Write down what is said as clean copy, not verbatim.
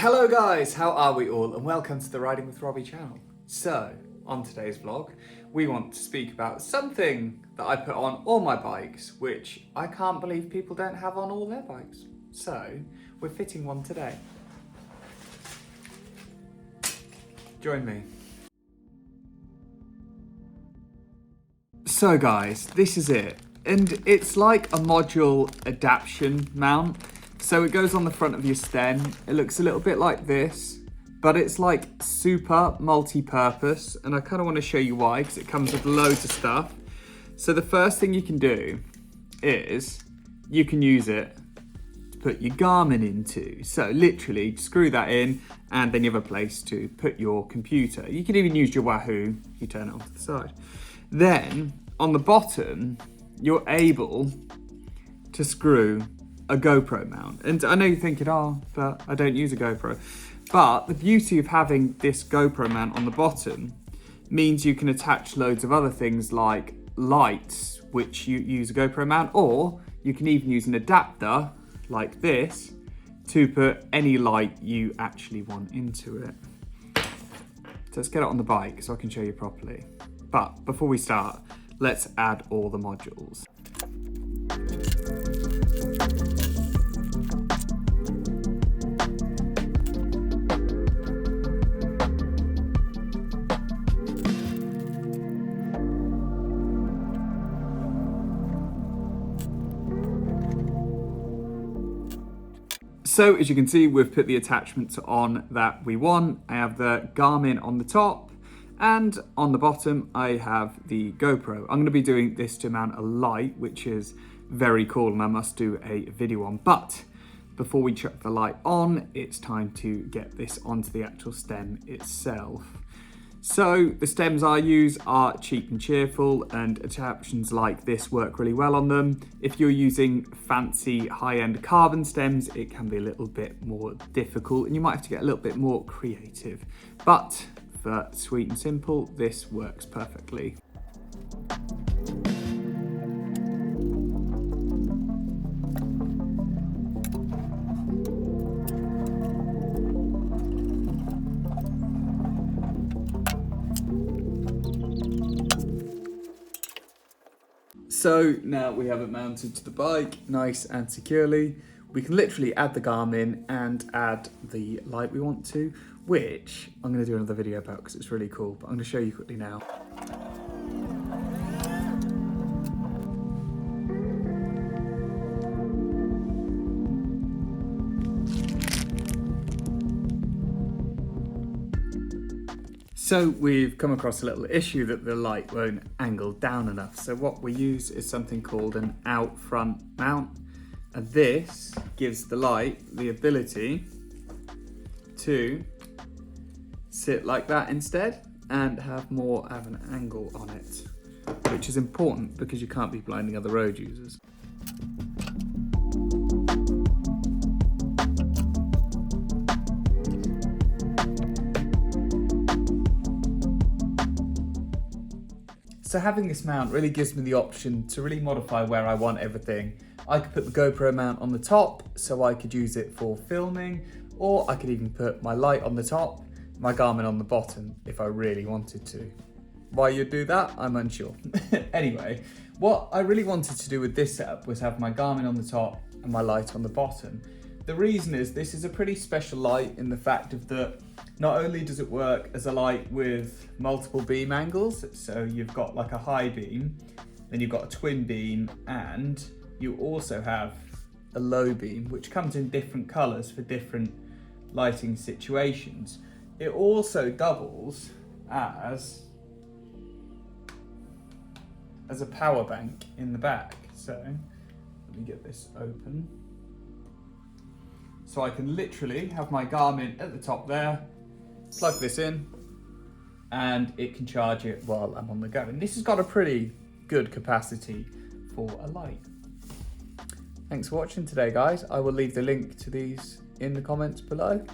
Hello guys, how are we all? And welcome to the Riding with Robbie channel. So, on today's vlog, we want to speak about something that I put on all my bikes, which I can't believe people don't have on all their bikes. So, we're fitting one today. Join me. So guys, this is it. And it's like a module adaptation mount. So it goes on the front of your stem. It looks a little bit like this, but it's like super multi-purpose. And I kind of want to show you why, because it comes with loads of stuff. So the first thing you can do is you can use it to put your Garmin into. So literally screw that in and then you have a place to put your computer. You can even use your Wahoo, you turn it onto the side. Then on the bottom, you're able to screw a GoPro mount. And I know you're thinking, oh, but I don't use a GoPro. But the beauty of having this GoPro mount on the bottom means you can attach loads of other things like lights, which you use a GoPro mount, or you can even use an adapter like this to put any light you actually want into it. So let's get it on the bike so I can show you properly. But before we start, let's add all the modules. So as you can see, we've put the attachments on that we want. I have the Garmin on the top, and on the bottom, I have the GoPro. I'm gonna be doing this to mount a light, which is very cool, and I must do a video on. But before we chuck the light on, it's time to get this onto the actual stem itself. So the stems I use are cheap and cheerful, and attachments like this work really well on them. If you're using fancy high-end carbon stems, it can be a little bit more difficult and you might have to get a little bit more creative. But for sweet and simple, this works perfectly. So now we have it mounted to the bike, nice and securely. We can literally add the Garmin and add the light we want to, which I'm going to do another video about because it's really cool, but I'm going to show you quickly now. So we've come across a little issue that the light won't angle down enough. So what we use is something called an out front mount. And this gives the light the ability to sit like that instead and have more of an angle on it, which is important because you can't be blinding other road users. So having this mount really gives me the option to really modify where I want everything. I could put the GoPro mount on the top so I could use it for filming, or I could even put my light on the top, my Garmin on the bottom if I really wanted to. Why you'd do that, I'm unsure. Anyway, what I really wanted to do with this setup was have my Garmin on the top and my light on the bottom. The reason is this is a pretty special light in the fact of that not only does it work as a light with multiple beam angles, so you've got like a high beam, then you've got a twin beam, and you also have a low beam, which comes in different colors for different lighting situations. It also doubles as a power bank in the back. So let me get this open. So I can literally have my Garmin at the top there, plug this in, and it can charge it while I'm on the go. And this has got a pretty good capacity for a light. Thanks for watching today, guys. I will leave the link to these in the comments below.